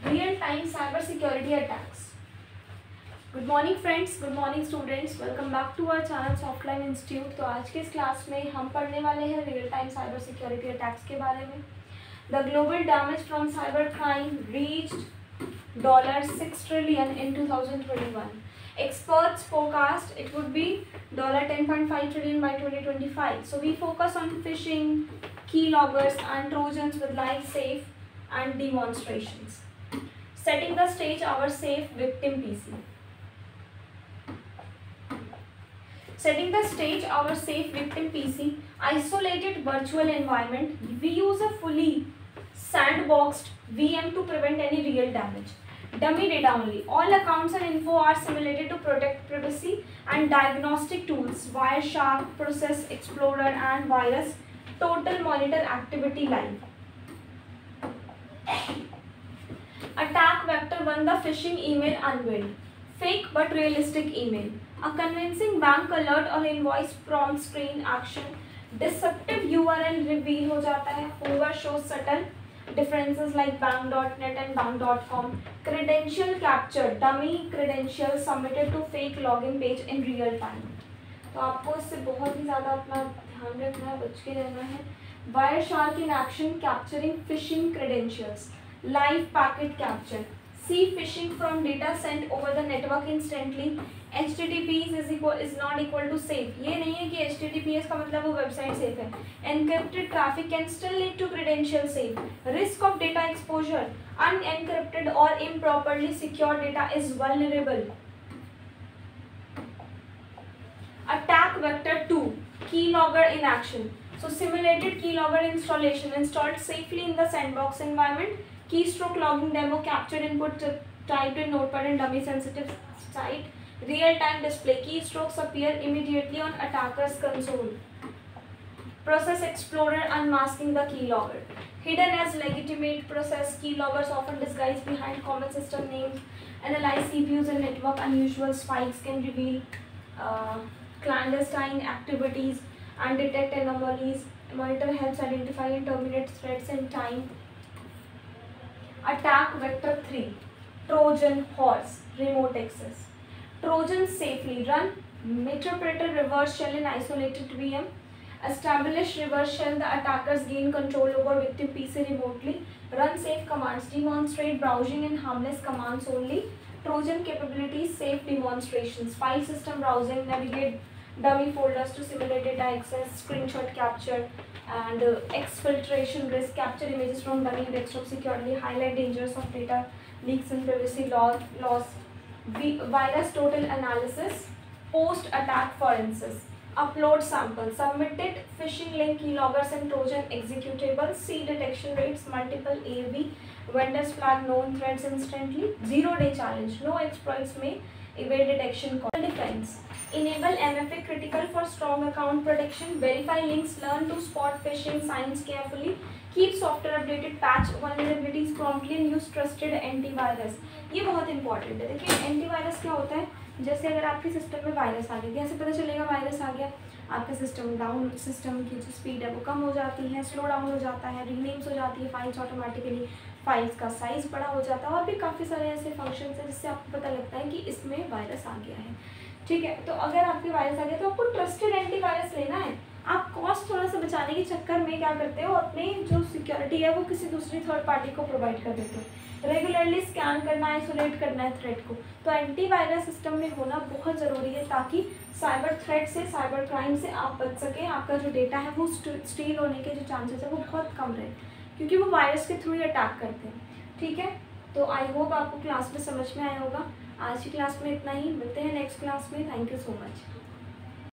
Real-time cyber security attacks. Good morning friends, good morning students, welcome back to our channel softline institute. तो आज के इस class में हम पढ़ने वाले हैं real time cyber security attacks के बारे में। The global damage from cyber crime reached $6 trillion in 2021. Experts forecast it would be $10.5 trillion by 2025. So we focus on phishing, keyloggers and trojans with live safe and demonstrations. Setting the stage, our safe victim PC. Setting the stage, our safe victim PC, isolated virtual environment. We use a fully sandboxed VM to prevent any real damage. Dummy data only. All accounts and info are simulated to protect privacy, and diagnostic tools, Wireshark, Process Explorer and Virus Total monitor activity live. Attack vector 1, the phishing email unveiled. Fake but realistic email. A convincing bank alert or invoice prompt screen action. Deceptive URL reveal हो जाता है. Hover shows subtle differences like bank.net and bank.com. Credential capture. Dummy credentials submitted to fake login page in real time. तो आपको इससे बहुत ही ज़्यादा अपना ध्यान रखना है, बच के रहना है. Wireshark in action, capturing phishing credentials. Live packet capture. See phishing from data sent over the network instantly. HTTPS is not equal to safe. ये नहीं है कि HTTPS का मतलब वो वेबसाइट सेफ है. Encrypted traffic can still lead to credential safe. Risk of data exposure. Unencrypted or improperly secured data is vulnerable. Attack vector 2. Keylogger in action. So simulated keylogger installation installed safely in the sandbox environment. Keystroke logging demo, captured input typed in notepad and dummy sensitive site. Real-time display, keystrokes appear immediately on attacker's console. Process Explorer unmasking the keylogger. Hidden as legitimate process, keyloggers often disguised behind common system names. Analyze CPUs and network unusual spikes, can reveal clandestine activities and detect anomalies. Monitor helps identify and terminate threats in time. Attack vector 3. Trojan horse, remote access. Trojans safely run Meterpreter reverse shell in isolated VM. Establish reverse shell, the attackers gain control over victim PC remotely. Run safe commands, demonstrate browsing and harmless commands only. Trojan capabilities, safe demonstrations. File system browsing, navigate dummy folders to simulate data access, screenshot capture, and exfiltration risk, capture images from dummy desktop securely, highlight dangers of data leaks and privacy loss. Virus total analysis, post attack forensics, upload samples, submitted phishing link, keyloggers and Trojan executables, see detection rates, multiple AV, vendors flag known threats instantly, 0-day challenge, no exploits may evade detection. Defense, enable MFA critical for strong account protection, verify links, learn to spot phishing signs carefully, keep software updated, patch vulnerabilities promptly and use trusted antivirus. ये बहुत important है. देखिए antivirus क्या होता है, जैसे अगर आपके सिस्टम में वायरस आ गया, कैसे पता चलेगा वायरस आ गया? आपके सिस्टम की जो स्पीड है वो कम हो जाती है, स्लो डाउन हो जाता है, रीनेम्स हो जाती है फाइल्स ऑटोमेटिकली, फाइल्स का साइज़ बड़ा हो जाता है, और भी काफ़ी सारे ऐसे फंक्शन हैं जिससे आपको पता लगता है कि इसमें वायरस आ गया है. ठीक है, तो अगर आपके वायरस आ गया तो आपको ट्रस्टेड एंटीवायरस लेना है. आप कॉस्ट थोड़ा सा बचाने के चक्कर में क्या करते हो, अपनी जो सिक्योरिटी है वो किसी दूसरी थर्ड पार्टी को प्रोवाइड कर देते हो. रेगुलरली स्कैन करना, आइसोलेट करना है थ्रेट को. तो एंटीवायरस सिस्टम में होना बहुत ज़रूरी है ताकि साइबर थ्रेट से, साइबर क्राइम से आप बच सकें. आपका जो डेटा है वो स्टील होने के जो चांसेस है वो बहुत कम रहे, क्योंकि वो वायरस के थ्रू ही अटैक करते हैं. ठीक है, तो आई होप आपको क्लास में समझ में आया होगा. आज की क्लास में इतना ही, मिलते हैं नेक्स्ट क्लास में. Thank you so much.